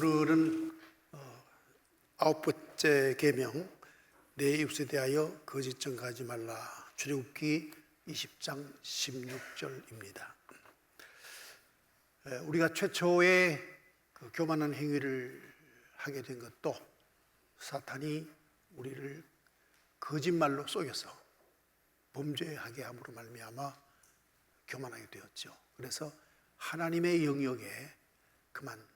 오늘은 아홉 번째 계명, 내 이웃에 대하여 거짓 증거하지 말라. 출애굽기 20장 16절입니다. 우리가 최초의 그 교만한 행위를 하게 된 것도 사탄이 우리를 거짓말로 속여서 범죄하게 함으로 말미암아 교만하게 되었죠. 그래서 하나님의 영역에 그만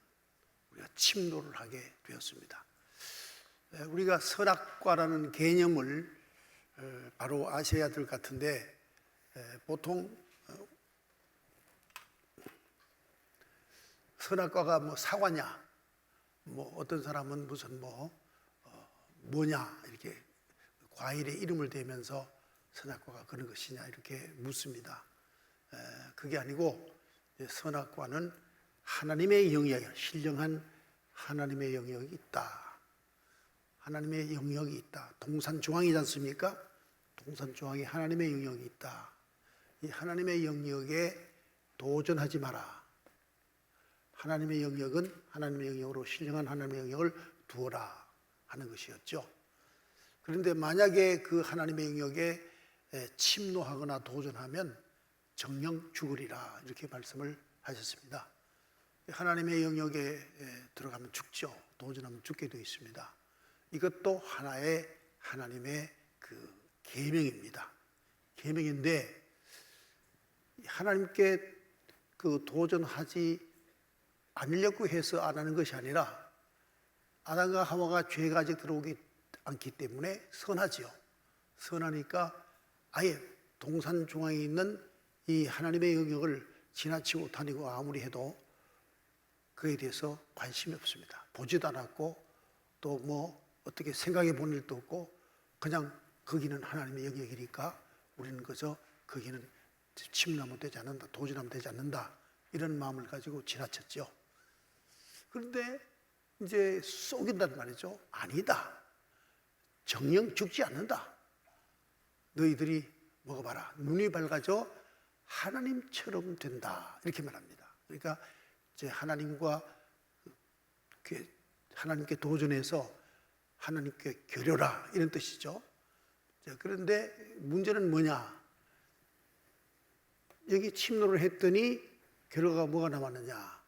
우리가 침노를 하게 되었습니다. 우리가 선악과라는 개념을 바로 아셔야 될 것 같은데, 보통 선악과가 뭐 사과냐, 뭐 어떤 사람은 무슨 뭐냐 이렇게 과일의 이름을 대면서 선악과가 그런 것이냐 이렇게 묻습니다. 그게 아니고 선악과는 하나님의 영역이, 신령한 하나님의 영역이 있다. 하나님의 영역이 있다. 동산조항이지 않습니까? 동산조항이 하나님의 영역이 있다. 이 하나님의 영역에 도전하지 마라. 하나님의 영역은 하나님의 영역으로 신령한 하나님의 영역을 두어라 하는 것이었죠. 그런데 만약에 그 하나님의 영역에 침노하거나 도전하면 정령 죽으리라 이렇게 말씀을 하셨습니다. 하나님의 영역에 들어가면 죽죠. 도전하면 죽게 되어 있습니다. 이것도 하나의 하나님의 그 계명입니다. 계명인데 하나님께 그 도전하지 않으려고 해서 안 하는 것이 아니라 아담과 하와가 죄가 아직 들어오기 않기 때문에 선하지요. 선하니까 아예 동산중앙에 있는 이 하나님의 영역을 지나치고 다니고 아무리 해도 그에 대해서 관심이 없습니다. 보지도 않았고 또 뭐 어떻게 생각해 본 일도 없고 그냥 거기는 하나님의 영역이니까 우리는 그저 거기는 침노하면 되지 않는다, 도전하면 되지 않는다 이런 마음을 가지고 지나쳤죠. 그런데 이제 속인단 말이죠. 아니다. 정령 죽지 않는다. 너희들이 먹어봐라. 눈이 밝아져 하나님처럼 된다. 이렇게 말합니다. 그러니까 이제 하나님께 도전해서 하나님께 겨려라 이런 뜻이죠. 그런데 문제는 뭐냐? 여기 침노를 했더니 결과가 뭐가 남았느냐?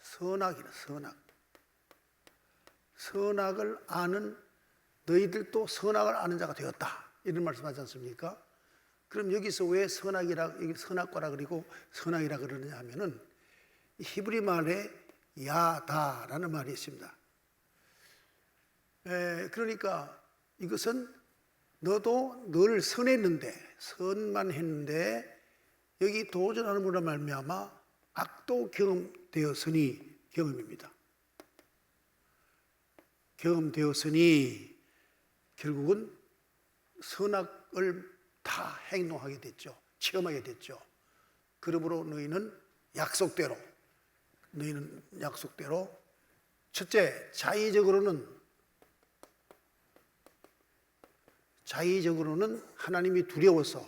선악이라, 선악. 선악을 아는 너희들도 선악을 아는 자가 되었다. 이런 말씀하지 않습니까? 그럼 여기서 왜 선악과라 그리고 선악이라 그러느냐 하면은 히브리 말에 야다라는 말이 있습니다. 그러니까 이것은 너도 늘 선만 했는데 여기 도전하는 분으로 말미암아 악도 경험되었으니 경험입니다. 경험되었으니 결국은 선악을 다 행동하게 됐죠. 체험하게 됐죠. 그러므로 너희는 약속대로 첫째, 자의적으로는 하나님이 두려워서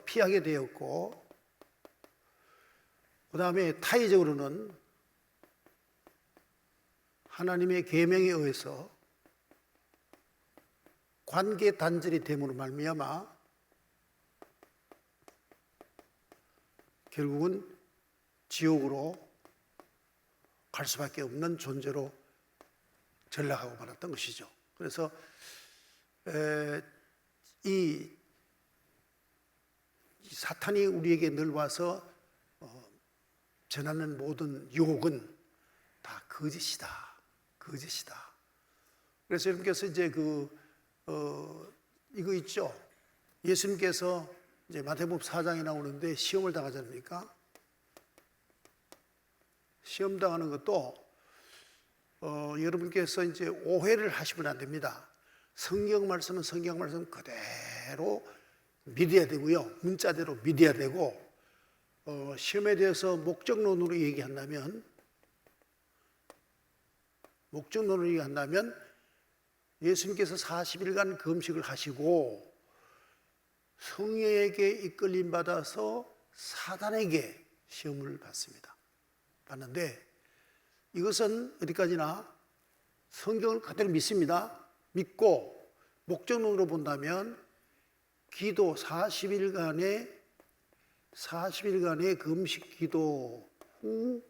피하게 되었고, 그 다음에 타의적으로는 하나님의 계명에 의해서 관계 단절이 됨으로 말미암아 결국은 지옥으로 갈 수밖에 없는 존재로 전락하고 말았던 것이죠. 그래서 이 사탄이 우리에게 늘 와서 전하는 모든 유혹은 다 거짓이다. 그래서 여러분께서 이제 이거 있죠. 예수님께서 이제 마태복음 4장에 나오는데 시험을 당하지 않습니까? 시험 당하는 것도 여러분께서 이제 오해를 하시면 안 됩니다. 성경 말씀은 성경 말씀 그대로 믿어야 되고요. 문자대로 믿어야 되고, 시험에 대해서 목적론으로 얘기한다면 예수님께서 40일간 금식을 하시고 성령에게 이끌림 받아서 사단에게 시험을 받습니다. 받는데 이것은 어디까지나 성경을 그대로 믿습니다. 믿고 목적론으로 본다면 기도 40일간의 금식 기도 후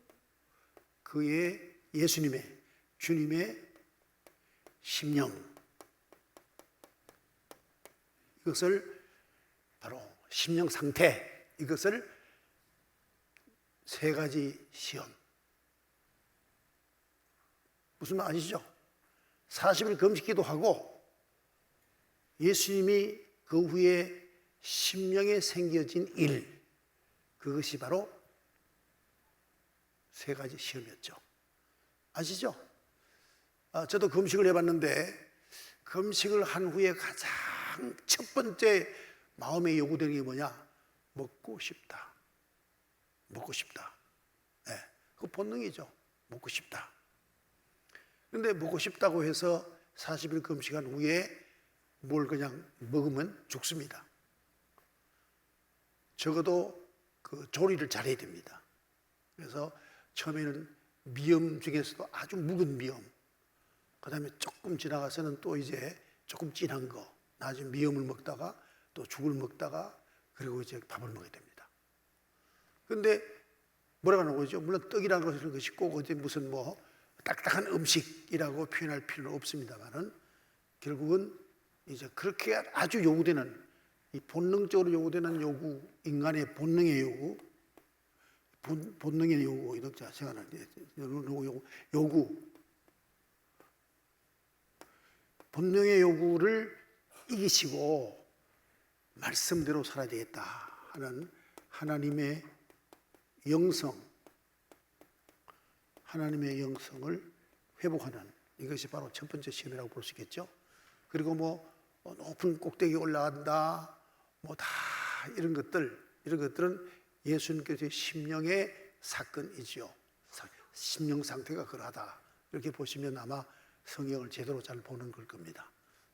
그의 예수님의 주님의 심령, 이것을 바로 심령 상태, 이것을 세 가지 시험. 무슨 말 아시죠? 40일 금식 기도하고 예수님이 그 후에 심령에 생겨진 일, 그것이 바로 세 가지 시험이었죠. 아시죠? 저도 금식을 해봤는데 금식을 한 후에 가장 첫 번째 마음에 요구되는 게 뭐냐? 먹고 싶다. 먹고 싶다. 네, 그 본능이죠. 먹고 싶다. 그런데 먹고 싶다고 해서 40일 금식한 후에 뭘 그냥 먹으면 죽습니다. 적어도 그 조리를 잘해야 됩니다. 그래서 처음에는 미염 중에서도 아주 묵은 미염, 그 다음에 조금 지나가서는 또 이제 조금 진한 거, 나중에 미염을 먹다가 또 죽을 먹다가 그리고 이제 밥을 먹어야 됩니다. 그런데 뭐라고 하는 거죠? 물론 떡이라는 것이 꼭 어디 무슨 뭐 딱딱한 음식이라고 표현할 필요는 없습니다만은 결국은 이제 그렇게 아주 요구되는 이 본능적으로 요구되는 요구, 인간의 본능의 요구, 본능의 요구, 이런 생각하는 요구, 본능의 요구를 이기시고 말씀대로 살아야 되겠다 하는 하나님의 영성, 하나님의 영성을 회복하는 이것이 바로 첫 번째 시험이라고 볼 수 있겠죠. 그리고 뭐 높은 꼭대기에 올라간다, 뭐 다 이런 것들은 예수님께서의 심령의 사건이지요. 심령 상태가 그러하다. 이렇게 보시면 아마 성경을 제대로 잘 보는 걸 겁니다.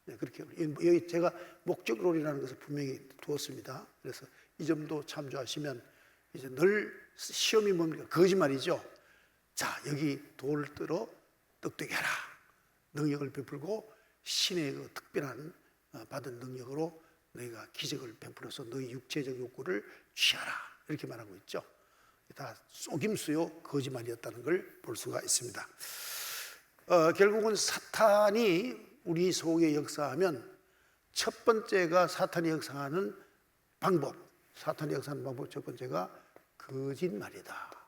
네, 그렇게 여기 제가 목적론이라는 것을 분명히 두었습니다. 그래서 이 점도 참조하시면 이제 늘 시험이 뭡니까? 거짓말이죠. 자, 여기 돌을 들어 떡되게 하라. 능력을 베풀고 신의 그 특별한 받은 능력으로 너희가 기적을 베풀어서 너희 육체적 욕구를 취하라. 이렇게 말하고 있죠. 다 속임수요, 거짓말이었다는 걸 볼 수가 있습니다. 결국은 사탄이 우리 속에 역사하면 첫 번째가 사탄이 역사하는 방법, 사탄이 역사하는 방법 첫 번째가 거짓말이다.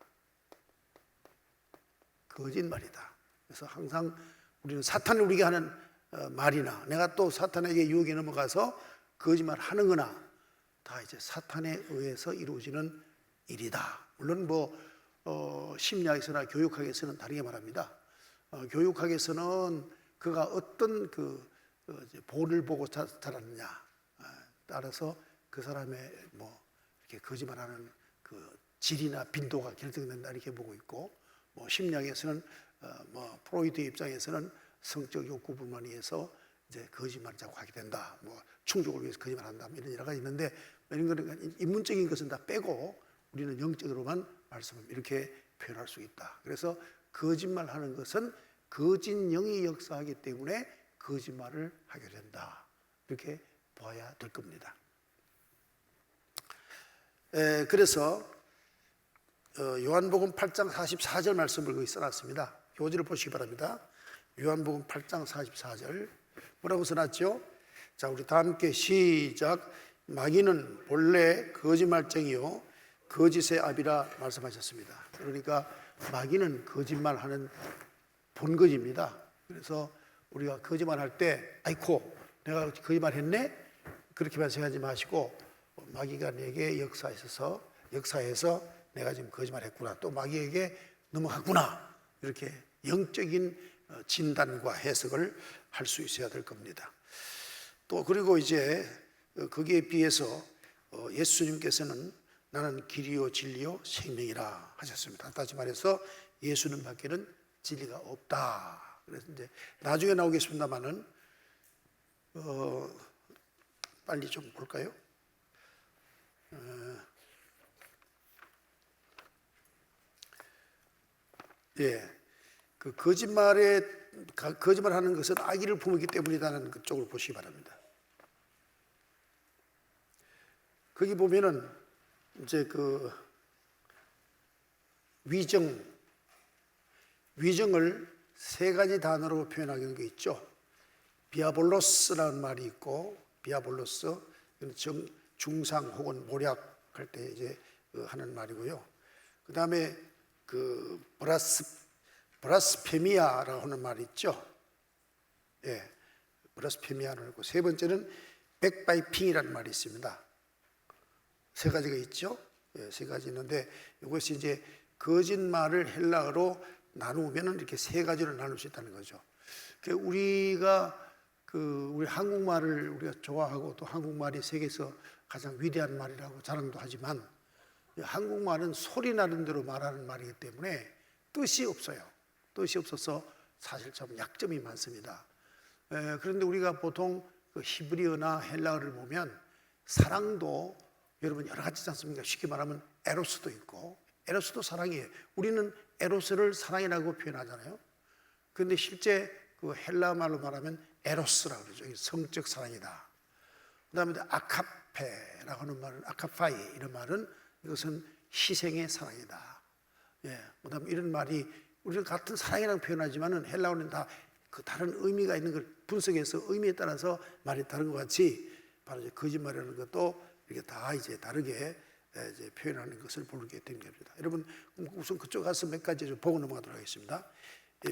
거짓말이다. 그래서 항상 우리는 사탄이 우리에게 하는 말이나 내가 또 사탄에게 유혹에 넘어가서 거짓말 하는 거나 다 이제 사탄에 의해서 이루어지는 일이다. 물론 심리학에서나 교육학에서는 다르게 말합니다. 교육학에서는 그가 어떤 본을 보고 자랐느냐 따라서 그 사람의 이렇게 거짓말하는 그 질이나 빈도가 결정된다 이렇게 보고 있고, 심리학에서는 프로이드 입장에서는 성적 욕구뿐만 위해서 이제 거짓말을 자꾸 하게 된다. 충족을 위해서 거짓말한다. 이런 여러 가지 있는데 이런 거는 인문적인 것은 다 빼고 우리는 영적으로만 말씀을 이렇게 표현할 수 있다. 그래서 거짓말하는 것은 거짓 영이 역사하기 때문에 거짓말을 하게 된다. 이렇게 봐야 될 겁니다. 그래서 요한복음 8장 44절 말씀을 거기 써놨습니다. 교재를 보시기 바랍니다. 요한복음 8장 44절 뭐라고 써놨죠? 자, 우리 다 함께 시작. 마귀는 본래 거짓말쟁이요 거짓의 아비라 말씀하셨습니다. 그러니까 마귀는 거짓말하는 본거지입니다. 그래서 우리가 거짓말할 때 아이고 내가 거짓말했네? 그렇게만 생각하지 마시고 마귀가 내게 역사해서 내가 지금 거짓말했구나, 또 마귀에게 넘어갔구나, 이렇게 영적인 진단과 해석을 할 수 있어야 될 겁니다. 또 그리고 이제 거기에 비해서 예수님께서는 나는 길이요 진리요 생명이라 하셨습니다. 다시 말해서 예수님 밖에는 진리가 없다. 그래서 이제 나중에 나오겠습니다만은 빨리 좀 볼까요? 예, 그 거짓말하는 것은 아기를 품었기 때문이라는 그쪽을 보시기 바랍니다. 거기 보면은 이제 그 위정을 세 가지 단어로 표현하는 게 있죠. 비아볼로스라는 말이 있고, 비아볼로스 중상 혹은 모략할 때 이제 하는 말이고요. 그 다음에 그 브라스페미아라고 하는 말이 있죠. 예, 브라스페미아를 하고, 세 번째는 백바이핑이라는 말이 있습니다. 세 가지가 있죠. 예, 세 가지 있는데 이것이 이제 거짓말을 헬라어로 나누면은 이렇게 세 가지로 나눌 수 있다는 거죠. 우리가 우리 한국말을 우리가 좋아하고 또 한국말이 세계에서 가장 위대한 말이라고 자랑도 하지만 한국말은 소리 나는 대로 말하는 말이기 때문에 뜻이 없어요. 뜻이 없어서 사실 좀 약점이 많습니다. 그런데 우리가 보통 그 히브리어나 헬라어를 보면 사랑도 여러분 여러 가지 있지 않습니까? 쉽게 말하면 에로스도 있고, 에로스도 사랑이에요. 우리는 에로스를 사랑이라고 표현하잖아요. 그런데 실제 그 헬라 말로 말하면 에로스라고 그러죠. 성적 사랑이다. 그 다음에 아카페라고 하는 말은, 아카파이 이런 말은 이것은 희생의 사랑이다. 예. 그 다음에 이런 말이 우리는 같은 사랑이라고 표현하지만은 헬라어는 다 그 다른 의미가 있는 걸 분석해서 의미에 따라서 말이 다른 것 같이 바로 이제 거짓말이라는 것도 이렇게 다 이제 다르게 이제 표현하는 것을 보게 된 겁니다. 여러분 우선 그쪽 가서 몇 가지 좀 보고 넘어가도록 하겠습니다.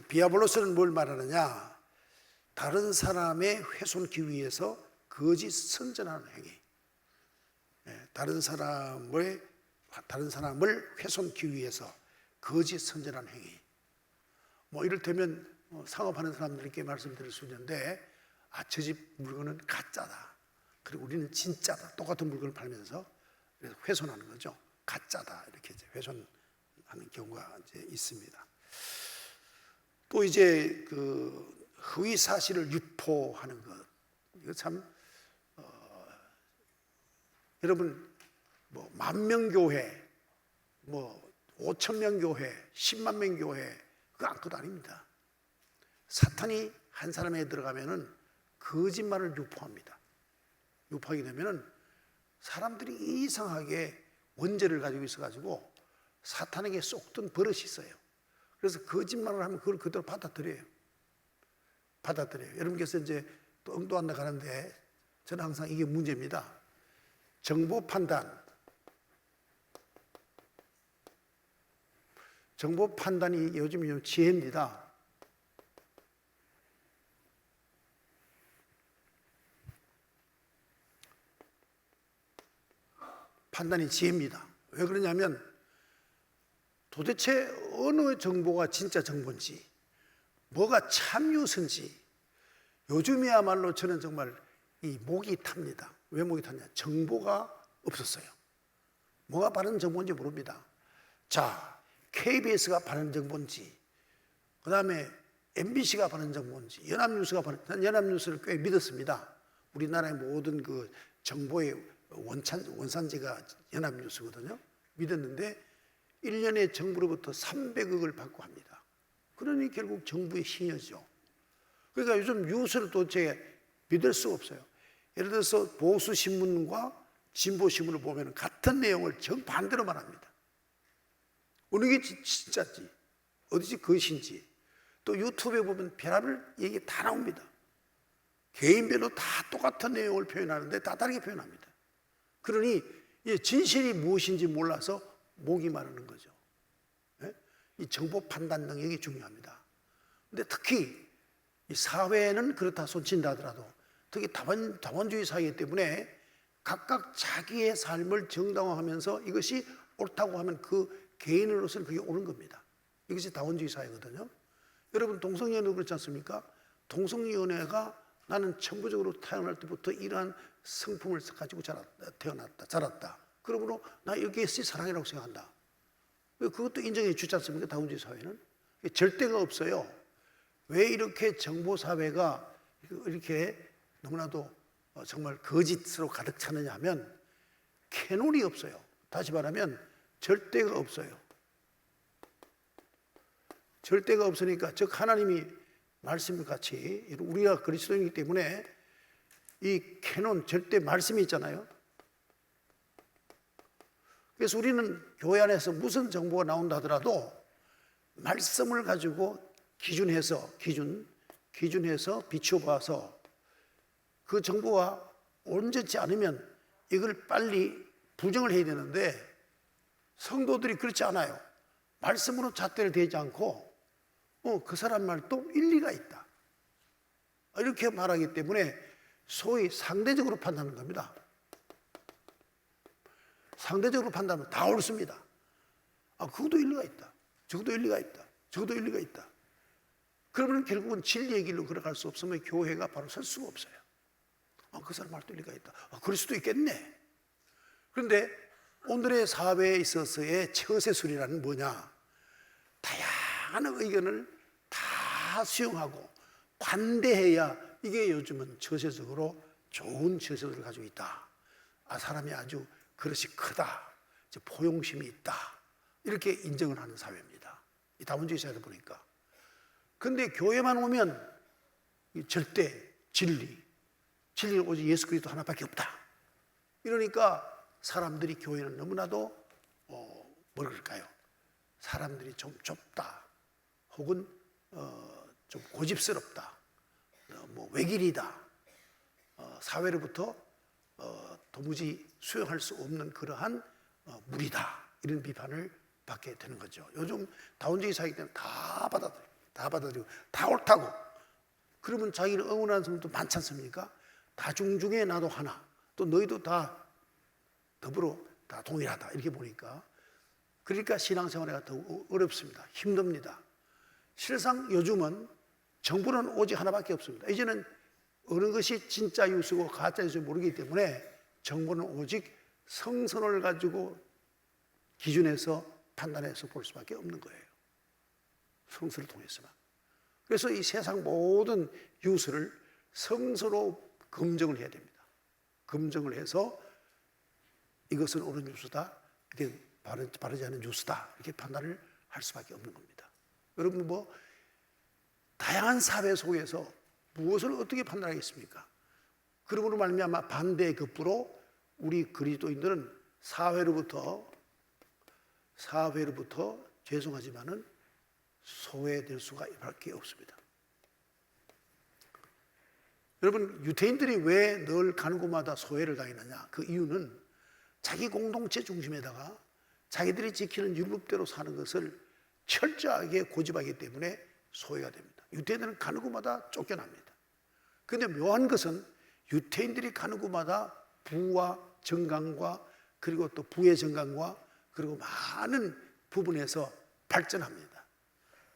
비아볼로스는 뭘 말하느냐? 다른 사람의 훼손기 위해서 거짓 선전하는 행위. 다른 사람을 훼손기 위해서 거짓 선전하는 행위. 뭐 이를테면 상업하는 사람들께 말씀드릴 수 있는데, 저 집 물건은 가짜다. 그리고 우리는 진짜다. 똑같은 물건을 팔면서 그래서 훼손하는 거죠. 가짜다. 이렇게 이제 훼손하는 경우가 이제 있습니다. 또 이제 그 허위 사실을 유포하는 것. 이거 참, 여러분, 뭐, 10,000명 교회, 뭐, 5,000명 교회, 10만 명 교회, 그거 아무것도 아닙니다. 사탄이 한 사람에게 들어가면은 거짓말을 유포합니다. 유포하게 되면은 사람들이 이상하게 원죄를 가지고 있어가지고 사탄에게 쏙든 버릇이 있어요. 그래서 거짓말을 하면 그걸 그대로 받아들여요. 여러분께서 이제 또 응도한다 가는데 저는 항상 이게 문제입니다. 정보 판단이 요즘 지혜입니다. 판단이 지혜입니다. 왜 그러냐면 도대체 어느 정보가 진짜 정보인지, 뭐가 참뉴스인지 요즘이야말로 저는 정말 이 목이 탑니다. 왜 목이 탔냐? 정보가 없었어요. 뭐가 바른 정보인지 모릅니다. 자, KBS가 바른 정보인지, 그 다음에 MBC가 바른 정보인지, 연합뉴스를 꽤 믿었습니다. 우리나라의 모든 그 정보의 원산지가 연합뉴스거든요. 믿었는데 1년에 정부로부터 300억을 받고 합니다. 그러니 결국 정부의 신여죠. 그러니까 요즘 뉴스를 도대체 믿을 수가 없어요. 예를 들어서 보수신문과 진보신문을 보면 같은 내용을 정반대로 말합니다. 어느 게 진짜지, 어디지 거짓인지. 또 유튜브에 보면 별의별 얘기 다 나옵니다. 개인별로 다 똑같은 내용을 표현하는데 다 다르게 표현합니다. 그러니 진실이 무엇인지 몰라서 목이 마르는 거죠. 이 정보 판단 능력이 중요합니다. 근데 특히 이 사회는 그렇다 손친다 하더라도 특히 다원주의 사회이기 때문에 각각 자기의 삶을 정당화하면서 이것이 옳다고 하면 그 개인으로서는 그게 옳은 겁니다. 이것이 다원주의 사회거든요. 여러분 동성연애 그렇지 않습니까? 동성연애가 나는 천부적으로 태어날 때부터 이러한 성품을 가지고 자랐다. 그러므로 나 이것이 사랑이라고 생각한다. 그것도 인정해 주지 않습니까? 다원주의 사회는. 절대가 없어요. 왜 이렇게 정보사회가 이렇게 너무나도 정말 거짓으로 가득 차느냐 하면 캐논이 없어요. 다시 말하면 절대가 없어요. 절대가 없으니까, 즉 하나님이 말씀같이 우리가 그리스도이기 때문에 이 캐논 절대 말씀이 있잖아요. 그래서 우리는 교회 안에서 무슨 정보가 나온다 하더라도 말씀을 가지고 기준해서 비춰봐서 그 정보가 온전치 않으면 이걸 빨리 부정을 해야 되는데, 성도들이 그렇지 않아요. 말씀으로 잣대를 대지 않고 그 사람 말도 일리가 있다 이렇게 말하기 때문에 소위 상대적으로 판단하는 겁니다. 상대적으로 판단하면 다 옳습니다. 그것도 일리가 있다, 저것도 일리가 있다, 저것도 일리가 있다. 그러면 결국은 진리의 길로 걸어갈 수 없으면 교회가 바로 설 수가 없어요. 그 사람 말도 일리가 있다, 그럴 수도 있겠네. 그런데 오늘의 사회에 있어서의 처세술이라는 뭐냐, 다양한 의견을 다 수용하고 관대해야 이게 요즘은 처세적으로 좋은 처세술을 가지고 있다. 사람이 아주 그릇이 크다, 포용심이 있다, 이렇게 인정을 하는 사회입니다. 이 다문주의 사회를 보니까. 그런데 교회만 오면 절대 진리는 오직 예수 그리스도 하나밖에 없다. 이러니까 사람들이 교회는 너무나도 뭐라 그럴까요? 사람들이 좀 좁다, 혹은 좀 고집스럽다, 뭐 외길이다, 사회로부터 도무지 수용할 수 없는 그러한 무리다, 이런 비판을 받게 되는 거죠. 요즘 다원주의 사회이기 때문에 다 받아들이고 다 옳다고. 그러면 자기를 응원하는 사람도 많지 않습니까? 다중 중에 나도 하나, 또 너희도 다 더불어 다 동일하다, 이렇게 보니까. 그러니까 신앙생활이 더 어렵습니다. 힘듭니다. 실상 요즘은 정부는 오직 하나밖에 없습니다. 이제는 어느 것이 진짜 뉴스고 가짜 뉴스인지 모르기 때문에 정부는 오직 성선을 가지고 기준해서 판단해서 볼 수밖에 없는 거예요. 성서를 통해서만. 그래서 이 세상 모든 뉴스를 성서로 검증을 해야 됩니다. 검증을 해서 이것은 옳은 뉴스다, 이게 바르지 않은 뉴스다, 이렇게 판단을 할 수밖에 없는 겁니다. 여러분, 다양한 사회 속에서 무엇을 어떻게 판단하겠습니까? 그러므로 말미암아 반대의 급부로 우리 그리스도인들은 사회로부터 죄송하지만은 소외될 수가 밖에 없습니다. 여러분, 유대인들이 왜 늘 가는 곳마다 소외를 당했느냐? 그 이유는 자기 공동체 중심에다가 자기들이 지키는 율법대로 사는 것을 철저하게 고집하기 때문에 소외가 됩니다. 유대인들은 가는 곳마다 쫓겨납니다. 그런데 묘한 것은 유대인들이 가는 곳마다 부와 정강과, 그리고 또 부의 정강과, 그리고 많은 부분에서 발전합니다.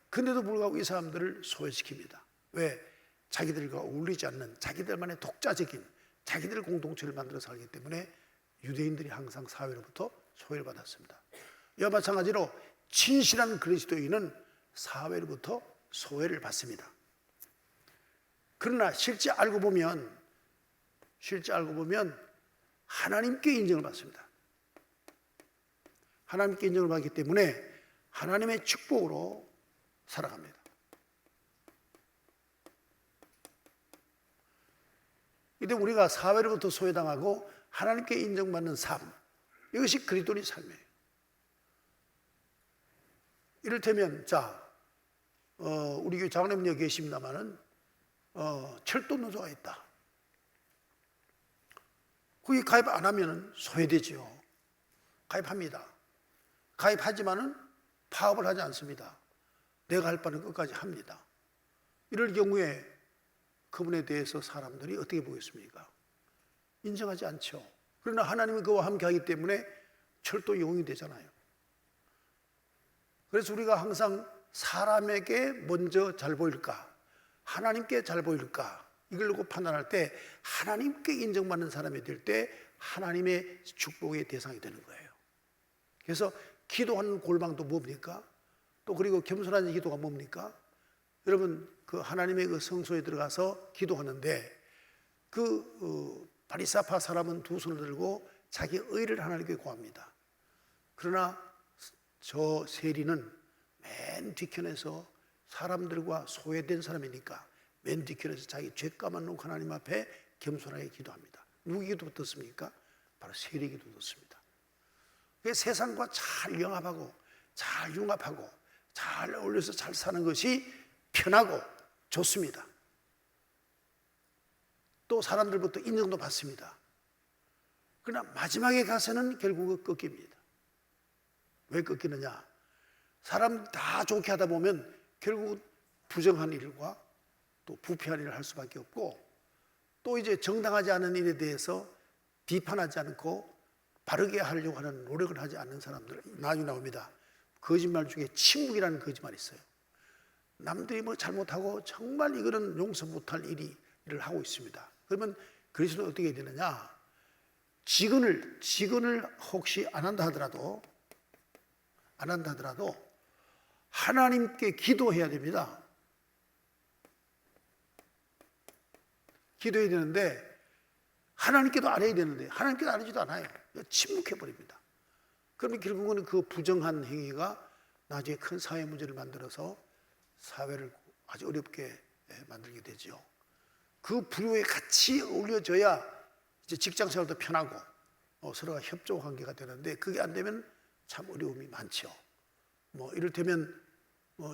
그런데도 불구하고 이 사람들을 소외시킵니다. 왜? 자기들과 어울리지 않는 자기들만의 독자적인 자기들 공동체를 만들어 살기 때문에 유대인들이 항상 사회로부터 소외를 받았습니다. 이와 마찬가지로 진실한 그리스도인은 사회로부터 소외를 받습니다. 그러나 실제 알고 보면 하나님께 인정을 받습니다. 하나님께 인정을 받기 때문에 하나님의 축복으로 살아갑니다. 근데 우리가 사회로부터 소외당하고 하나님께 인정받는 삶, 이것이 그리스도인의 삶이에요. 이를테면 우리 교회 장로님 여기 계십니다마는 철도 노조가 있다. 거기 가입 안 하면 소외되죠. 가입합니다. 가입하지만은 파업을 하지 않습니다. 내가 할 바는 끝까지 합니다. 이럴 경우에 그분에 대해서 사람들이 어떻게 보겠습니까? 인정하지 않죠. 그러나 하나님은 그와 함께 하기 때문에 철도 영웅이 되잖아요. 그래서 우리가 항상 사람에게 먼저 잘 보일까, 하나님께 잘 보일까, 이걸 놓고 판단할 때 하나님께 인정받는 사람이 될 때 하나님의 축복의 대상이 되는 거예요. 그래서 기도하는 골방도 뭡니까? 또 그리고 겸손한 기도가 뭡니까? 여러분, 그 하나님의 그 성소에 들어가서 기도하는데 바리사파 사람은 두 손을 들고 자기 의를 하나님께 구합니다. 그러나 저 세리는 맨 뒤편에서 사람들과 소외된 사람이니까 맨 뒷길에서 자기 죄값만 놓고 하나님 앞에 겸손하게 기도합니다. 누구 기도 듣습니까? 바로 세리 기도 듣습니다. 세상과 잘 영합하고 잘 융합하고 잘 어울려서 잘 사는 것이 편하고 좋습니다. 또 사람들부터 인정도 받습니다. 그러나 마지막에 가서는 결국은 꺾입니다. 왜 꺾이느냐? 사람 다 좋게 하다 보면 결국 부정한 일과 또 부패한 일을 할 수밖에 없고, 또 이제 정당하지 않은 일에 대해서 비판하지 않고 바르게 하려고 하는 노력을 하지 않는 사람들 나중에 나옵니다. 거짓말 중에 침묵이라는 거짓말이 있어요. 남들이 뭐 잘못하고 정말 이거는 용서 못할 일을 하고 있습니다. 그러면 그리스도는 어떻게 해야 되느냐? 직언을 혹시 안 한다 하더라도 하나님께 기도해야 됩니다. 기도해야 되는데 하나님께도 안 해야 되는데 하나님께도 안 하지도 않아요. 침묵해버립니다. 그러면 결국은 그 부정한 행위가 나중에 큰 사회 문제를 만들어서 사회를 아주 어렵게 만들게 되죠. 그 부류에 같이 어울려져야 이제 직장 생활도 편하고 서로가 협조 관계가 되는데, 그게 안 되면 참 어려움이 많죠. 뭐 이를테면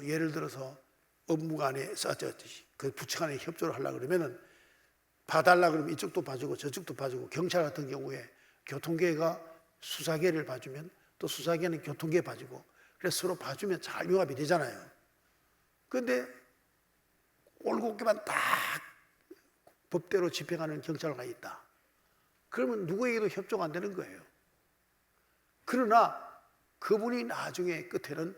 예를 들어서 업무가 안에서 그 부처 간에 협조를 하려고 그러면은 봐달라 그러면 이쪽도 봐주고 저쪽도 봐주고, 경찰 같은 경우에 교통계가 수사계를 봐주면 또 수사계는 교통계 봐주고, 그래서 서로 봐주면 잘 융합이 되잖아요. 그런데 올곧게만 딱 법대로 집행하는 경찰관이 있다. 그러면 누구에게도 협조가 안 되는 거예요. 그러나 그분이 나중에 끝에는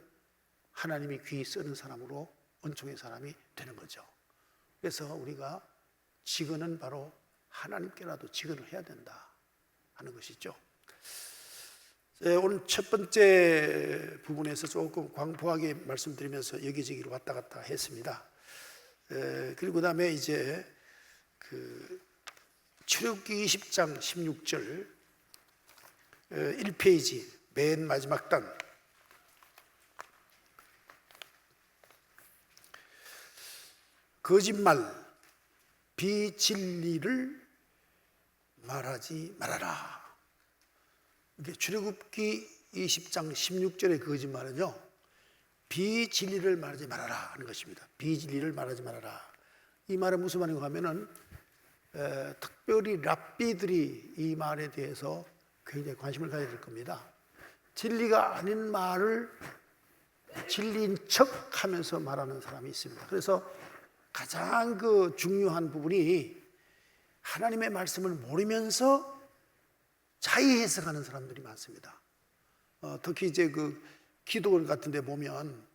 하나님이 귀히 쓰는 사람으로 은총의 사람이 되는 거죠. 그래서 우리가 직언은 바로 하나님께라도 직언을 해야 된다 하는 것이죠. 오늘 첫 번째 부분에서 조금 광포하게 말씀드리면서 여기저기로 왔다 갔다 했습니다. 그리고 그 다음에 이제 출애굽기 20장 16절 1페이지 맨 마지막 단, 거짓말, 비진리를 말하지 말아라. 이게 출애굽기 20장 16절의 거짓말은요, 비진리를 말하지 말아라 하는 것입니다. 비진리를 말하지 말아라. 이 말은 무슨 말인가 하면은 특별히 랍비들이 이 말에 대해서 굉장히 관심을 가져야 될 겁니다. 진리가 아닌 말을 진리인 척 하면서 말하는 사람이 있습니다. 그래서 가장 중요한 부분이 하나님의 말씀을 모르면서 자의 해석하는 사람들이 많습니다. 특히 이제 기도원 같은 데 보면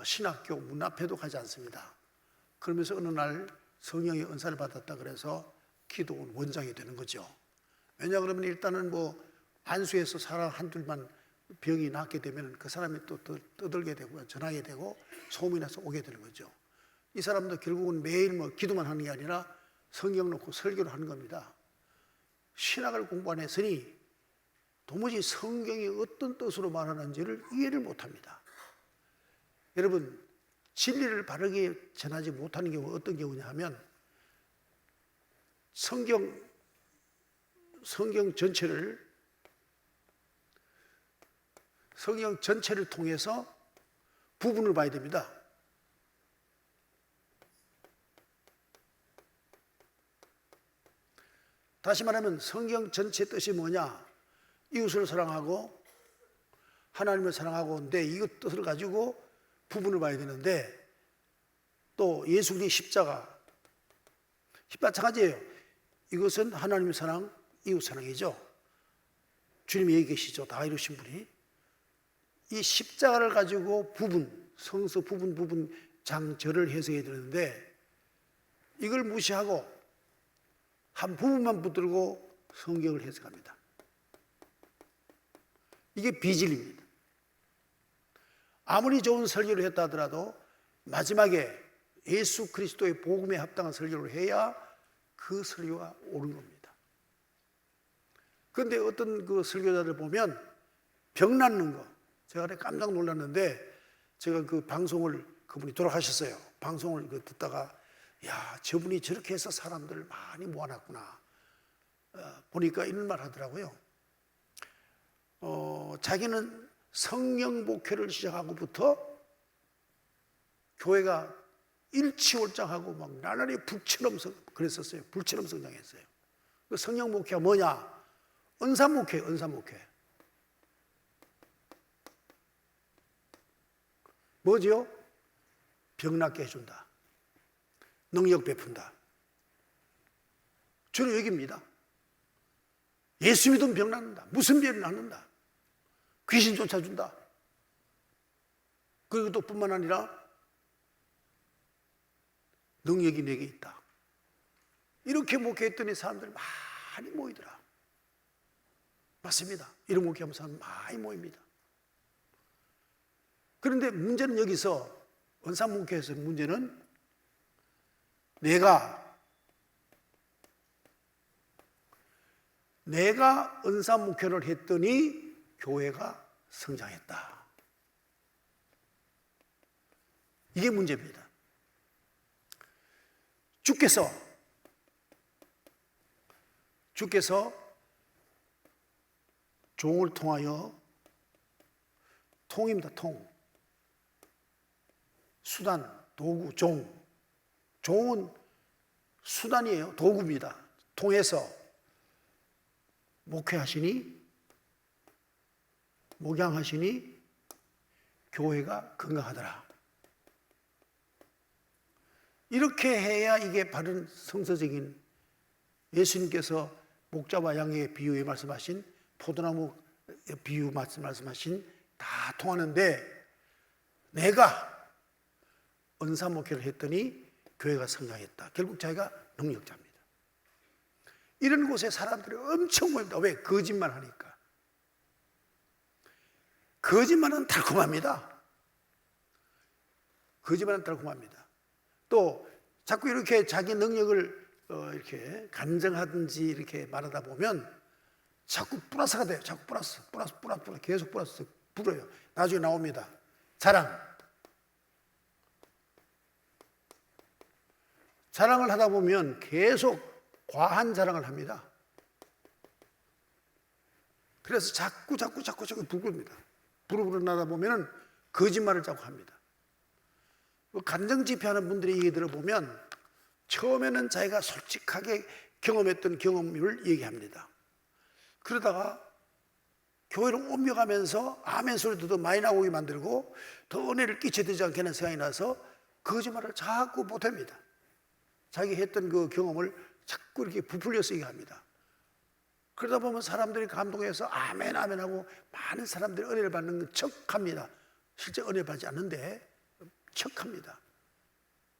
신학교 문 앞에도 가지 않습니다. 그러면서 어느 날 성령의 은사를 받았다 그래서 기도원 원장이 되는 거죠. 왜냐 그러면 일단은 안수해서 사람 한둘만 병이 낫게 되면 그 사람이 또 떠들게 되고 전하게 되고 소문이 나서 오게 되는 거죠. 이 사람도 결국은 매일 기도만 하는 게 아니라 성경 놓고 설교를 하는 겁니다. 신학을 공부 안 했으니 도무지 성경이 어떤 뜻으로 말하는지를 이해를 못합니다. 여러분, 진리를 바르게 전하지 못하는 경우 어떤 경우냐 하면 성경 전체를 통해서 부분을 봐야 됩니다. 다시 말하면 성경 전체 뜻이 뭐냐? 이웃을 사랑하고 하나님을 사랑하고인데 이거 뜻을 가지고 부분을 봐야 되는데, 또 예수 그리스도의 십자가 마찬가지예요. 이것은 하나님의 사랑, 이웃 사랑이죠. 주님이 여기 계시죠. 다 이루신 분이. 이 십자가를 가지고 성서 부분 장절을 해석해야 되는데 이걸 무시하고 한 부분만 붙들고 성경을 해석합니다. 이게 비진리입니다. 아무리 좋은 설교를 했다 하더라도 마지막에 예수 그리스도의 복음에 합당한 설교를 해야 그 설교가 옳은 겁니다. 그런데 어떤 설교자들 보면 병 낫는 거, 제가 깜짝 놀랐는데 제가 방송을 그분이 돌아가셨어요. 방송을 듣다가 야, 저분이 저렇게 해서 사람들을 많이 모아놨구나. 보니까 이런 말 하더라고요. 자기는 성령 목회를 시작하고부터 교회가 일치월장하고 막 나날이 불처럼 그랬었어요. 불처럼 성장했어요. 그 성령 목회가 뭐냐? 은사 목회, 은사 목회. 뭐지요? 병 낫게 해준다. 능력 베푼다. 주로 여기입니다. 예수 믿으면 병 낫는다. 무슨 병을 낫는다. 귀신 쫓아준다. 그리고 또 뿐만 아니라 능력이 내게 있다. 이렇게 목회했더니 사람들 많이 모이더라. 맞습니다. 이런 목회하면 사람 많이 모입니다. 그런데 문제는 여기서 은사 목회에서 문제는 내가 은사 목회를 했더니 교회가 성장했다. 이게 문제입니다. 주께서 종을 통하여 통입니다. 통. 수단, 도구, 종은 수단이에요. 도구입니다. 통해서 목회하시니 목양하시니 교회가 건강하더라. 이렇게 해야 이게 바른 성서적인 예수님께서 목자와 양의 비유에 말씀하신 포도나무 비유 말씀하신 다 통하는데 내가 은사 목회를 했더니 교회가 성장했다. 결국 자기가 능력자입니다. 이런 곳에 사람들이 엄청 모입니다. 왜? 거짓말 하니까. 거짓말은 달콤합니다. 거짓말은 달콤합니다. 또 자꾸 이렇게 자기 능력을 이렇게 간증하든지 이렇게 말하다 보면 자꾸 플러스가 돼요. 자꾸 플러스 계속 플러스 불어요. 나중에 나옵니다. 자랑을 하다 보면 계속 과한 자랑을 합니다. 그래서 자꾸 부릅니다. 부르나다 보면 거짓말을 자꾸 합니다. 간증 집회하는 분들이 얘기 들어보면 처음에는 자기가 솔직하게 경험했던 경험을 얘기합니다. 그러다가 교회를 옮겨가면서 아멘 소리도 더 많이 나오게 만들고 더 은혜를 끼쳐야 되지 않겠는 생각이 나서 거짓말을 자꾸 못합니다. 자기 했던 그 경험을 자꾸 이렇게 부풀려서 얘기합니다. 그러다 보면 사람들이 감동해서 아멘 하고 많은 사람들이 은혜를 받는 척합니다. 실제 은혜를 받지 않는데 척합니다.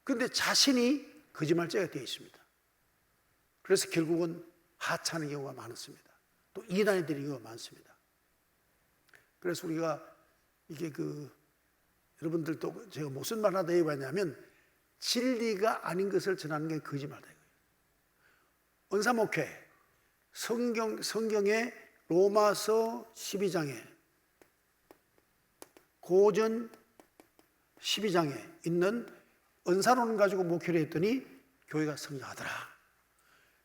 그런데 자신이 거짓말죄가 되어 있습니다. 그래서 결국은 하차하는 경우가 많습니다. 또 이단이 되는 경우가 많습니다. 그래서 우리가 이게 여러분들도 제가 무슨 말 하다 얘기하냐면 진리가 아닌 것을 전하는 게 거짓말이다. 은사 목회, 성경의 로마서 12장에 고전 12장에 있는 은사론을 가지고 목회를 했더니 교회가 성장하더라.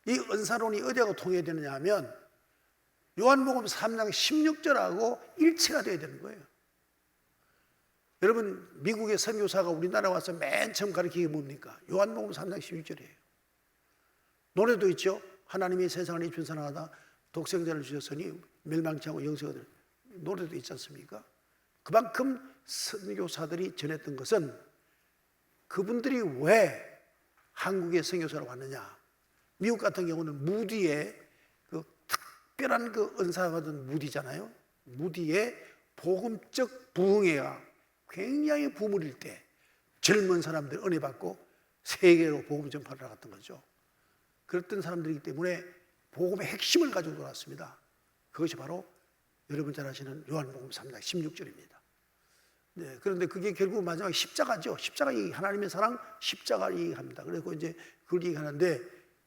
이 은사론이 어디하고 통해야 되느냐 하면 요한복음 3장 16절하고 일치가 되어야 되는 거예요. 여러분 미국의 선교사가 우리나라 와서 맨 처음 가르치는 게 뭡니까? 요한복음 3장 16절이에요. 노래도 있죠. 하나님이 세상을 이편사랑하다 독생자를 주셨으니 멸망치 않고 영생을 얻을. 노래도 있지 않습니까? 그만큼 선교사들이 전했던 것은 그분들이 왜 한국에 선교사로 왔느냐. 미국 같은 경우는 무디의 그 특별한 그 은사가 받은 무디잖아요. 무디의 복음적 부흥회가 굉장히 부물일 때 젊은 사람들 은혜 받고 세계로 복음 전파를 나갔던 거죠. 그랬던 사람들이기 때문에 복음의 핵심을 가지고 돌아왔습니다. 그것이 바로 여러분 잘 아시는 요한복음 3장 16절입니다. 네, 그런데 그게 결국 마지막에 십자가죠. 십자가 얘기, 하나님의 사랑, 십자가 얘기합니다. 그래서 이제 그걸 얘기하는데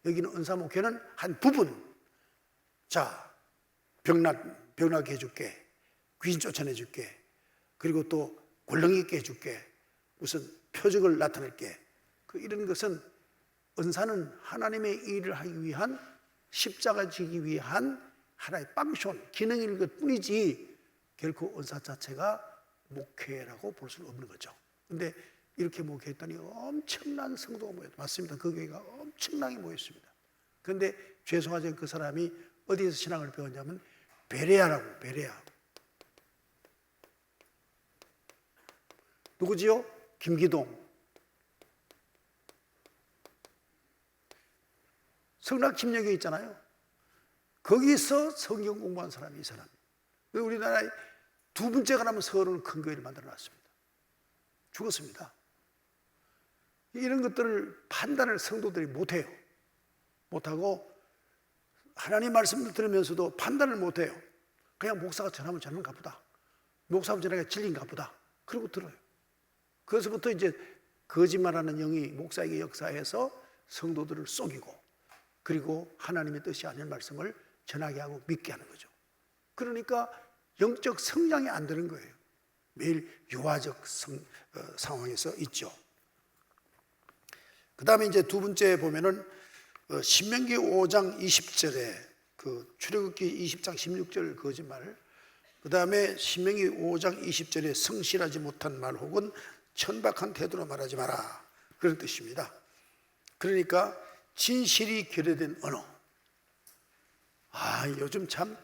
여기는 은사 목회는 한 부분. 자, 병나게 해줄게. 귀신 쫓아내줄게. 그리고 또 골렁이 있게 해줄게. 무슨 표적을 나타낼게. 이런 것은 은사는 하나님의 일을 하기 위한 십자가 지기 위한 하나의 빵션, 기능일 것 뿐이지 결코 은사 자체가 목회라고 볼 수는 없는 거죠. 근데 이렇게 목회했더니 엄청난 성도가 모였다. 맞습니다. 그 교회가 엄청나게 모였습니다. 그런데 죄송하지만 그 사람이 어디에서 신앙을 배웠냐면 베레아라고. 베레아. 누구지요? 김기동. 성락 침례교회 있잖아요. 거기서 성경 공부한 사람이 이 사람. 우리나라의 두 번째가 나면 서울은 큰 교회를 만들어 놨습니다. 죽었습니다. 이런 것들을 판단을 성도들이 못해요. 못하고 하나님 말씀을 들으면서도 판단을 못해요. 그냥 목사가 전하면 전하는가 보다. 목사가 전하기가 진리인가 보다. 그러고 들어요. 그래서부터 이제 거짓말하는 영이 목사에게 역사해서 성도들을 속이고 그리고 하나님의 뜻이 아닌 말씀을 전하게 하고 믿게 하는 거죠. 그러니까 영적 성장이 안 되는 거예요. 매일 유아적 상황에서 있죠. 그 다음에 이제 두 번째 보면은 신명기 5장 20절에 그 출애굽기 20장 16절 거짓말, 그 다음에 신명기 5장 20절에 성실하지 못한 말 혹은 천박한 태도로 말하지 마라, 그런 뜻입니다. 그러니까 진실이 결여된 언어. 요즘 참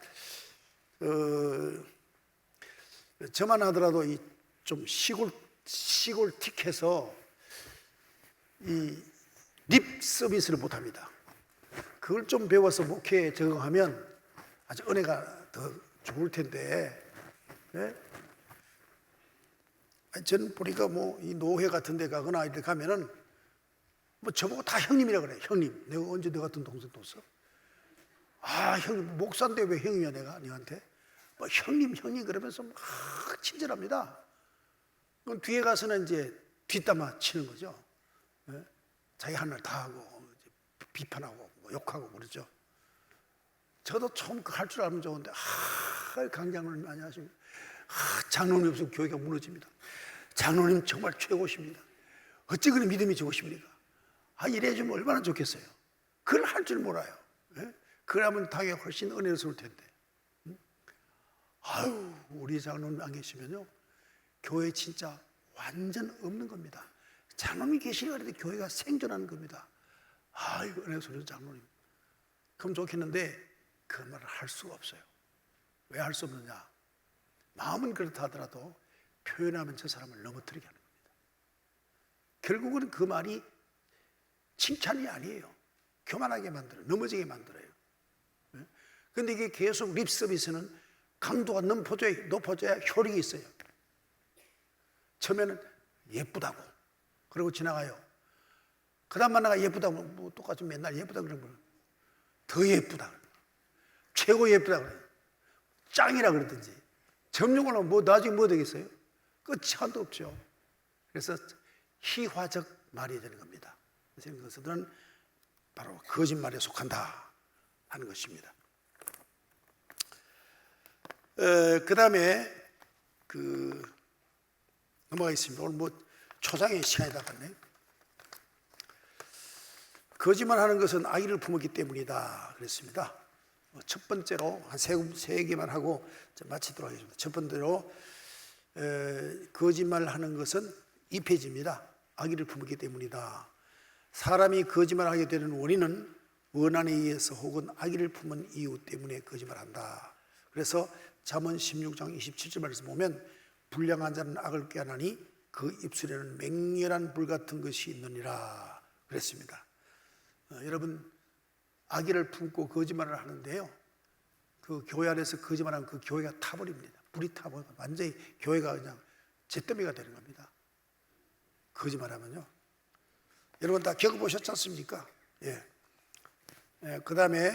저만 하더라도 좀 시골틱해서 이 립 서비스를 못합니다. 그걸 좀 배워서 목회에 적응하면 아주 은혜가 더 좋을 텐데, 네? 저는 보니까 이 노회 같은 데 가거나 이렇게 가면은 저보고 다 형님이라 그래. 형님. 내가 언제 너 같은 동생 뒀어? 형님, 목사인데 왜 형이야 내가 너한테? 형님 그러면서 막 친절합니다. 그럼 뒤에 가서는 이제 뒷담화 치는 거죠. 네? 자기 할 말 다 하고 비판하고 욕하고 그러죠. 저도 처음 할 줄 알면 좋은데 강장로님 안녕하십니까? 장로님 없으면 교회가 무너집니다. 장로님 정말 최고십니다. 어찌 그리 믿음이 좋으십니까? 이래주면 얼마나 좋겠어요. 그걸 할 줄 몰라요. 네? 그러면 당연히 훨씬 은혜스러울 텐데. 우리 장로님 안 계시면요 교회 진짜 완전 없는 겁니다. 장로님 계시니까 교회가 생존하는 겁니다. 은혜스러운 장로님. 그럼 좋겠는데 그 말을 할 수가 없어요. 왜 할 수 없느냐? 마음은 그렇다 하더라도 표현하면 저 사람을 넘어뜨리게 하는 겁니다. 결국은 그 말이 칭찬이 아니에요. 교만하게 만들어요. 넘어지게 만들어요. 그런데 이게 계속 립 서비스는 강도가 높아져야 효력이 있어요. 처음에는 예쁘다고 그러고 지나가요. 그 다음 만나가 예쁘다고 똑같이 맨날 예쁘다 그러는 거예요. 더 예쁘다, 최고 예쁘다 그래요. 짱이라 그러든지 점령을 하면 나중에 뭐 되겠어요? 끝이 한도 없죠. 그래서 희화적 말이 되는 겁니다. 그래서 그것들은 바로 거짓말에 속한다 하는 것입니다. 그 다음에 넘어가겠습니다. 오늘 초장의 시간이 다 갔네. 거짓말하는 것은 악의를 품었기 때문이다 그랬습니다. 첫 번째로 한 세 개만 하고 마치도록 하겠습니다. 첫 번째로 거짓말하는 것은 2페이지입니다. 악의를 품었기 때문이다. 사람이 거짓말하게 되는 원인은 원한에 의해서 혹은 악의를 품은 이유 때문에 거짓말한다. 그래서 잠언 16장 27절 말씀 보면 불량한 자는 악을 꾀하나니 그 입술에는 맹렬한 불 같은 것이 있느니라 그랬습니다. 여러분, 악의를 품고 거짓말을 하는데요, 그 교회 안에서 거짓말하면 그 교회가 타버립니다. 불이 타버려 완전히 교회가 그냥 잿더미가 되는 겁니다. 거짓말하면요. 여러분 다 겪어보셨지 않습니까? 그 다음에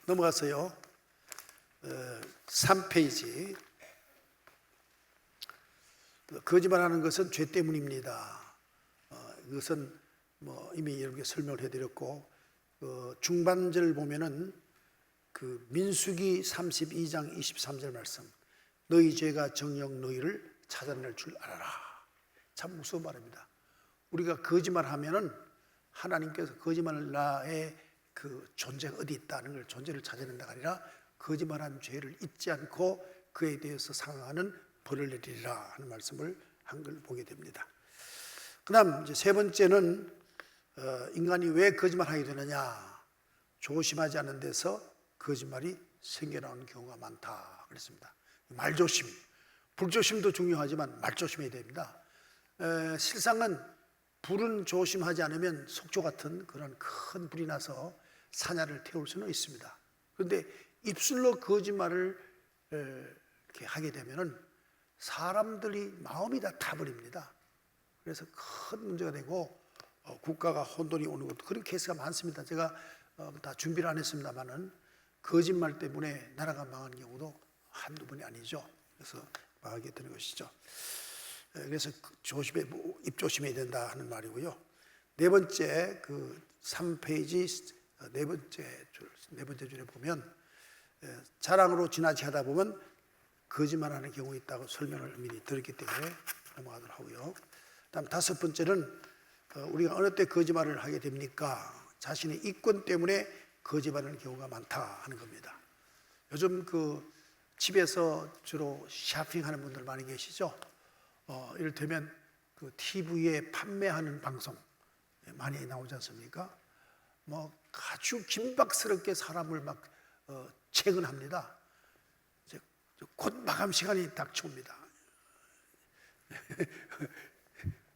넘어가서요, 3페이지. 거짓말하는 것은 죄 때문입니다. 이것은 이미 여러분께 설명을 해드렸고, 중반절 보면은 민수기 32장 23절 말씀, 너희 죄가 정녕 너희를 찾아낼 줄 알아라. 참 무서운 말입니다. 우리가 거짓말하면은 하나님께서 거짓말 나의 그 존재가 어디 있다는 걸 존재를 찾아낸다가 아니라 거짓말한 죄를 잊지 않고 그에 대해서 상응하는 벌을 내리리라 하는 말씀을 한 걸 보게 됩니다. 그다음 이제 세 번째는 인간이 왜 거짓말하게 되느냐? 조심하지 않는 데서 거짓말이 생겨나오는 경우가 많다 그랬습니다. 말조심, 불조심도 중요하지만 말조심해야 됩니다. 실상은 불은 조심하지 않으면 속초 같은 그런 큰 불이 나서 사냐를 태울 수는 있습니다. 그런데 입술로 거짓말을 이렇게 하게 되면은 사람들이 마음이 다 타버립니다. 그래서 큰 문제가 되고 국가가 혼돈이 오는 것도 그런 케이스가 많습니다. 제가 다 준비를 안 했습니다만은 거짓말 때문에 나라가 망한 경우도 한두 번이 아니죠. 그래서 망하게 되는 것이죠. 그래서 입 조심해야 된다 하는 말이고요. 네 번째 그 3페이지 네 번째 줄에 보면 자랑으로 지나치 하다 보면 거짓말하는 경우 있다고 설명을 미리 들었기 때문에 넘어가도록 하고요. 다음 다섯 번째는 우리가 어느 때 거짓말을 하게 됩니까? 자신의 이권 때문에 거짓말하는 경우가 많다 하는 겁니다. 요즘 그 집에서 주로 쇼핑하는 분들 많이 계시죠? 이를테면 그 TV에 판매하는 방송 많이 나오지 않습니까? 뭐 아주 긴박스럽게 사람을 막 채근합니다. 이제 곧 마감 시간이 닥쳐옵니다.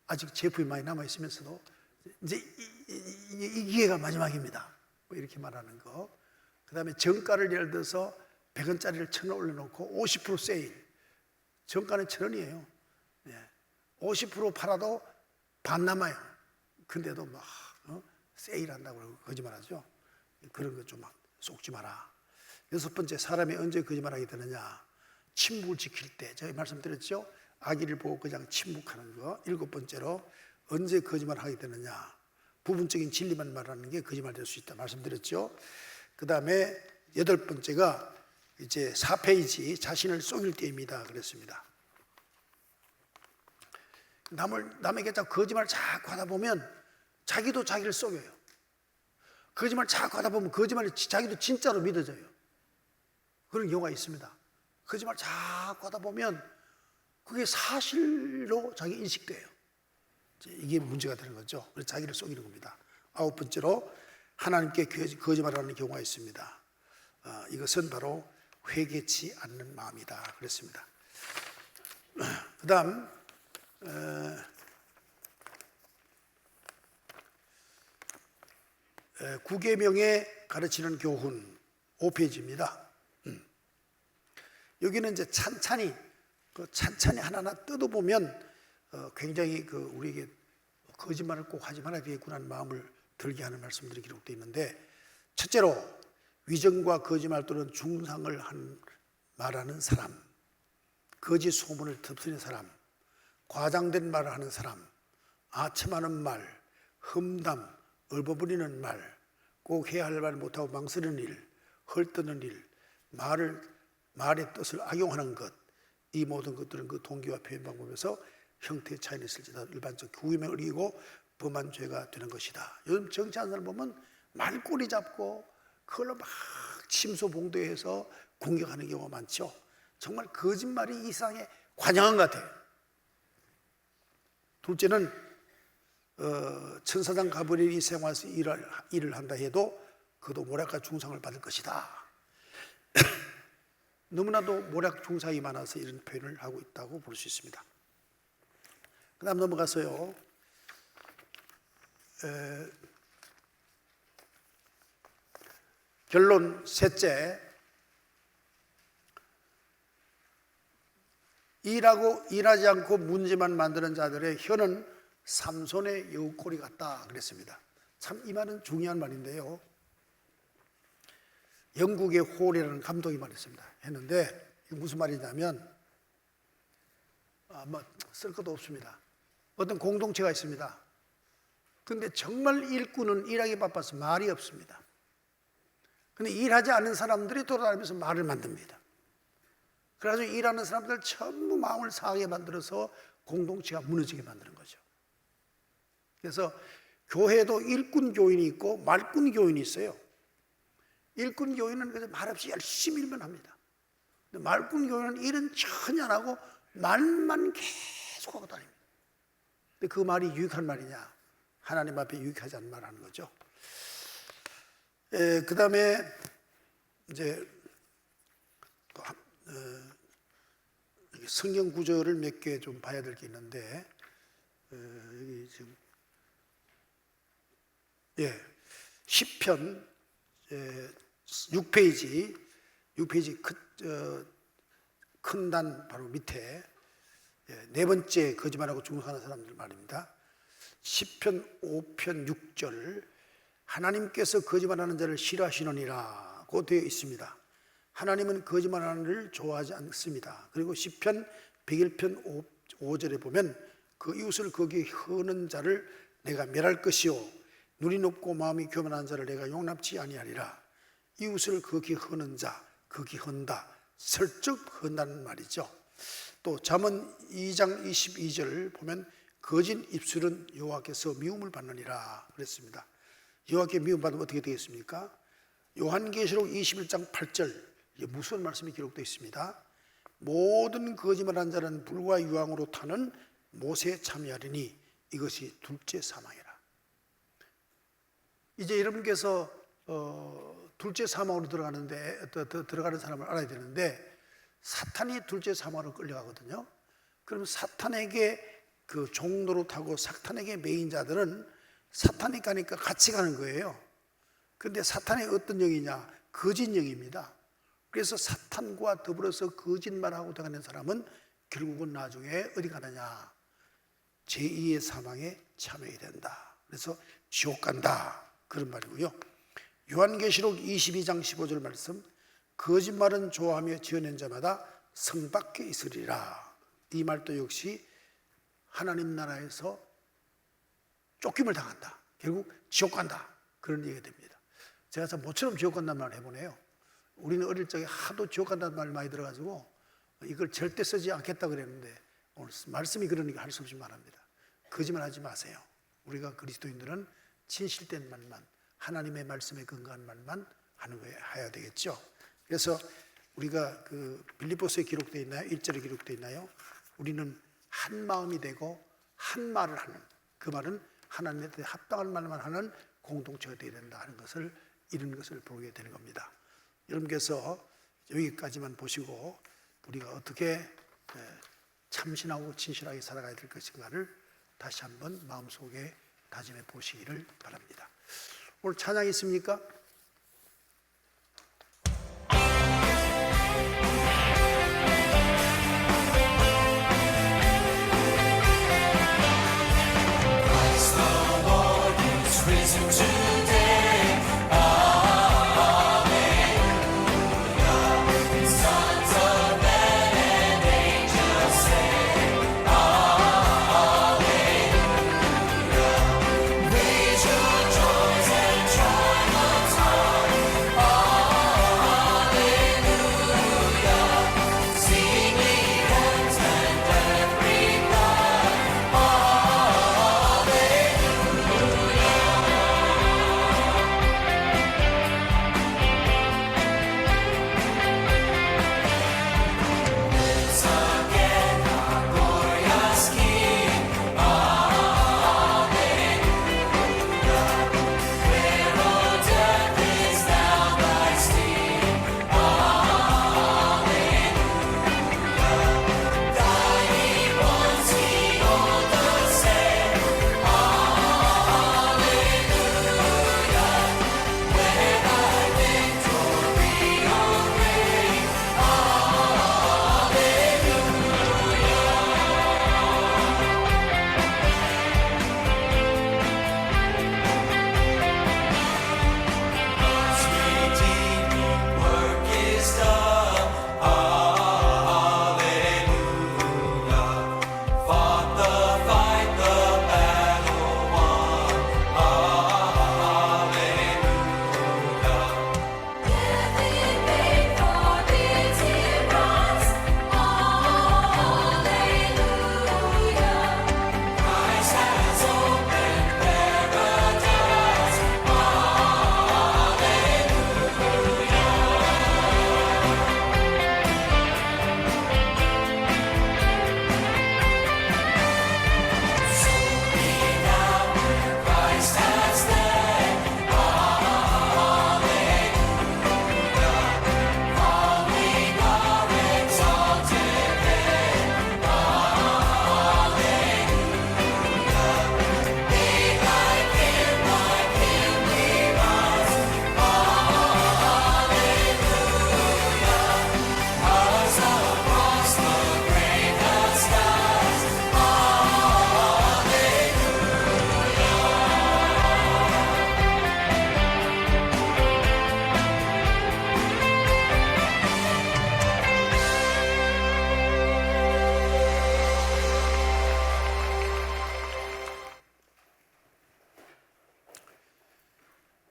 아직 제품이 많이 남아 있으면서도 이제 이 기회가 마지막입니다. 뭐 이렇게 말하는 거. 그다음에 정가를 예를 들어서 100원짜리를 1,000원 올려놓고 50% 세일. 정가는 1,000원이에요. 50% 팔아도 반 남아요. 근데도 막 세일한다고 거짓말하죠. 그런 거 좀 속지 마라. 여섯 번째, 사람이 언제 거짓말하게 되느냐? 침묵을 지킬 때. 제가 말씀드렸죠. 아기를 보고 그냥 침묵하는 거. 일곱 번째로 언제 거짓말하게 되느냐? 부분적인 진리만 말하는 게 거짓말 될 수 있다 말씀드렸죠. 그 다음에 여덟 번째가 이제 4페이지 자신을 속일 때입니다 그랬습니다. 남에게 자꾸 거짓말 자꾸 하다 보면 자기도 자기를 속여요. 거짓말 자꾸 하다 보면 거짓말이 자기도 진짜로 믿어져요. 그런 경우가 있습니다. 거짓말 자꾸 하다 보면 그게 사실로 자기 인식돼요. 이게 문제가 되는 거죠. 그래서 자기를 속이는 겁니다. 아홉 번째로 하나님께 거짓말하는 경우가 있습니다. 이것은 바로 회개치 않는 마음이다 그랬습니다. 그 다음 9계명에 가르치는 교훈 5페이지입니다. 여기는 이제 찬찬히 하나하나 뜯어보면 굉장히 우리에게 거짓말을 꼭 하지 말아야 되겠구나는 마음을 들게 하는 말씀들이 기록되어 있는데, 첫째로 위정과 거짓말 또는 중상을 말하는 사람, 거짓 소문을 덮치는 사람, 과장된 말을 하는 사람, 아첨하는 말, 험담, 얼버무리는 말, 꼭 해야 할 말 못하고 망설이는 일, 헐뜯는 일, 말의 뜻을 악용하는 것, 이 모든 것들은 그 동기와 표현 방법에서 형태의 차이는 있을지라도 일반적 구임을 이기고 범한 죄가 되는 것이다. 요즘 정치하는 사람 보면 말꼬리 잡고 그걸로 막 침소봉도해서 공격하는 경우가 많죠. 정말 거짓말이 이 세상에 관영한 것 같아요. 둘째는 천사장 가브리엘이 생활에서 일을 한다 해도 그도 모략과 중상을 받을 것이다. 너무나도 모략 중상이 많아서 이런 표현을 하고 있다고 볼 수 있습니다. 그 다음 넘어가서요. 결론 셋째, 일하지 않고 문제만 만드는 자들의 혀는 삼손의 여우꼬리 같다 그랬습니다. 참 이 말은 중요한 말인데요. 영국의 홀이라는 감독이 말했습니다. 했는데 무슨 말이냐면 쓸 것도 없습니다. 어떤 공동체가 있습니다. 그런데 정말 일꾼은 일하기 바빠서 말이 없습니다. 그런데 일하지 않는 사람들이 돌아다니면서 말을 만듭니다. 그래가지고 일하는 사람들 전부 마음을 상하게 만들어서 공동체가 무너지게 만드는 거죠. 그래서 교회도 일꾼 교인이 있고 말꾼 교인이 있어요. 일꾼 교인은 그래서 말없이 열심히 일만 합니다. 근데 말꾼 교인은 일은 전혀 안 하고 말만 계속하고 다닙니다. 근데 그 말이 유익한 말이냐? 하나님 앞에 유익하지 않는 말 하는 거죠. 그 다음에 이제 성경 구절을 몇 개 좀 봐야 될 게 있는데, 여기 지금 시편 6페이지 큰 단 바로 밑에 네 번째 거짓말하고 중독하는 사람들 말입니다. 시편 5편 6절, 하나님께서 거짓말하는 자를 싫어하시느니라고 되어 있습니다. 하나님은 거짓말하는 자를 좋아하지 않습니다. 그리고 시편 101편 5절에 보면 그 이웃을 거기 허는 자를 내가 멸할 것이요 눈이 높고 마음이 교만한 자를 내가 용납치 아니하리라. 이웃을 거기 허는 자, 거기 헌다, 슬쩍 헌다는 말이죠. 또 잠언 2장 22절 보면 거짓 입술은 여호와께서 미움을 받느니라 그랬습니다. 여호와께 미움 받으면 어떻게 되겠습니까? 요한계시록 21장 8절, 이게 무슨 말씀이 기록되어 있습니다. 모든 거짓말한 자는 불과 유황으로 타는 못에 참여하리니 이것이 둘째 사망이라. 이제 여러분께서 둘째 사망으로 들어가는 사람을 알아야 되는데, 사탄이 둘째 사망으로 끌려가거든요. 그럼 사탄에게 그 종로로 타고 사탄에게 메인 자들은 사탄이 가니까 같이 가는 거예요. 그런데 사탄이 어떤 영이냐? 거짓 영입니다. 그래서 사탄과 더불어서 거짓말하고 다니는 사람은 결국은 나중에 어디 가느냐? 제2의 사망에 참여해야 된다. 그래서 지옥 간다, 그런 말이고요. 요한계시록 22장 15절 말씀, 거짓말은 좋아하며 지어낸 자마다 성 밖에 있으리라. 이 말도 역시 하나님 나라에서 쫓김을 당한다, 결국 지옥 간다, 그런 얘기가 됩니다. 제가 모처럼 지옥 간다는 말을 해보네요. 우리는 어릴 적에 하도 지옥 간다는 말 많이 들어가지고 이걸 절대 쓰지 않겠다 그랬는데, 오늘 말씀이 그러니까 할 수 없이 말합니다. 거짓말 하지 마세요. 우리가 그리스도인들은 진실된 말만, 하나님의 말씀에 근거한 말만 하는 거에 해야 되겠죠. 그래서 우리가 그 빌립보서에 기록되어 있나요? 1절에 기록되어 있나요? 우리는 한 마음이 되고 한 말을 하는, 그 말은 하나님에 대해 합당한 말만 하는 공동체가 되어야 된다 하는 것을, 이런 것을 보게 되는 겁니다. 여러분께서 여기까지만 보시고 우리가 어떻게 참신하고 진실하게 살아가야 될 것인가를 다시 한번 마음속에 다짐해 보시기를 바랍니다. 오늘 찬양 있습니까? Raise your joys and triumphs.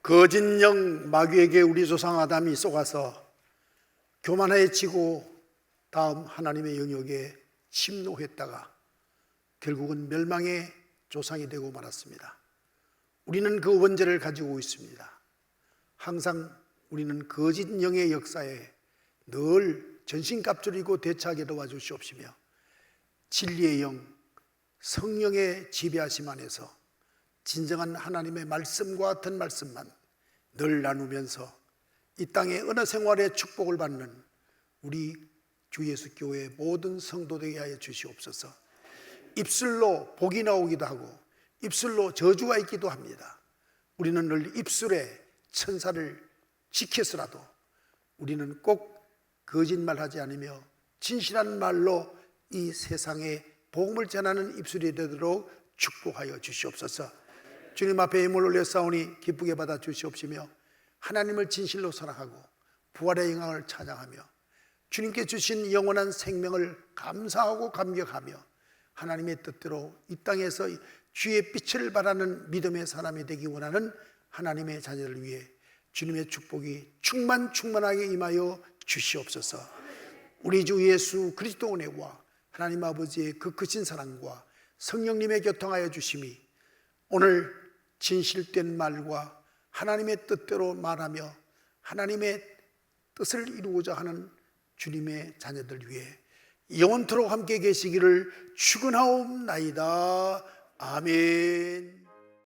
거짓 영 마귀에게 우리 조상 아담이 속아서 교만해지고 다음 하나님의 영역에 침노했다가 결국은 멸망의 조상이 되고 말았습니다. 우리는 그 원죄를 가지고 있습니다. 항상 우리는 거짓 영의 역사에 늘 전신갑주리고 대처하게 도와주시옵시며 진리의 영, 성령의 지배하심 안에서 진정한 하나님의 말씀과 같은 말씀만 늘 나누면서 이 땅의 어느 생활의 축복을 받는 우리 주 예수 교회의 모든 성도 되게 하여 주시옵소서. 입술로 복이 나오기도 하고 입술로 저주가 있기도 합니다. 우리는 늘 입술에 천사를 지켜서라도 우리는 꼭 거짓말하지 않으며 진실한 말로 이 세상에 복음을 전하는 입술이 되도록 축복하여 주시옵소서. 주님 앞에 힘을 올려 싸우니 기쁘게 받아 주시옵시며 하나님을 진실로 사랑하고 부활의 영광을 찬양하며 주님께 주신 영원한 생명을 감사하고 감격하며 하나님의 뜻대로 이 땅에서 주의 빛을 발하는 믿음의 사람이 되기 원하는 하나님의 자녀를 위해 주님의 축복이 충만하게 임하여 주시옵소서. 우리 주 예수 그리스도 은혜와 하나님 아버지의 그 크신 사랑과 성령님의 교통하여 주심이 오늘 진실된 말과 하나님의 뜻대로 말하며 하나님의 뜻을 이루고자 하는 주님의 자녀들 위해 영원토록 함께 계시기를 축원하옵나이다. 아멘.